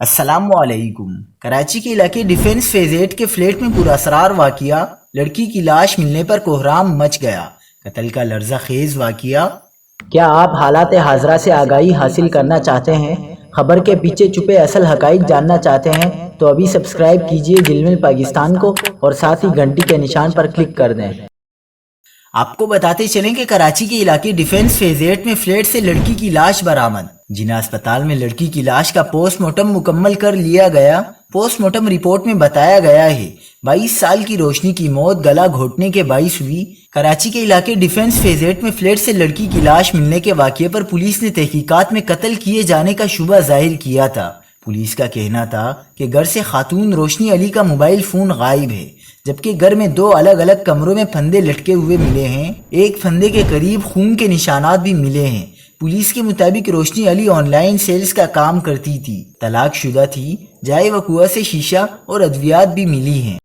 السلام علیکم۔ کراچی کے علاقے ڈیفنس فیز 8 کے فلیٹ میں پراسرار واقعہ، لڑکی کی لاش ملنے پر کوہرام مچ گیا۔ قتل کا لرزہ خیز واقعہ۔ کیا آپ حالات حاضرہ سے آگاہی حاصل کرنا چاہتے ہیں؟ خبر کے پیچھے چھپے اصل حقائق جاننا چاہتے ہیں تو ابھی سبسکرائب کیجئے جلمل پاکستان کو اور ساتھ ہی گھنٹی کے نشان پر کلک کر دیں۔ آپ کو بتاتے چلیں کہ کراچی کے علاقے ڈیفنس فیز 8 میں فلیٹ سے لڑکی کی لاش برآمد۔ جناح اسپتال میں لڑکی کی لاش کا پوسٹ مارٹم مکمل کر لیا گیا۔ پوسٹ مارٹم رپورٹ میں بتایا گیا ہے 22 سال کی روشنی کی موت گلا گھوٹنے کے باعث ہوئی۔ کراچی کے علاقے ڈیفنس فیز 8 میں فلیٹ سے لڑکی کی لاش ملنے کے واقعے پر پولیس نے تحقیقات میں قتل کیے جانے کا شبہ ظاہر کیا تھا۔ پولیس کا کہنا تھا کہ گھر سے خاتون روشنی علی کا موبائل فون غائب ہے، جبکہ گھر میں 2 الگ الگ کمروں میں پھندے لٹکے ہوئے ملے ہیں۔ ایک پھندے کے قریب خون کے نشانات بھی ملے ہیں۔ پولیس کے مطابق روشنی علی آن لائن سیلز کا کام کرتی تھی، طلاق شدہ تھی۔ جائے وقوع سے شیشہ اور ادویات بھی ملی ہیں۔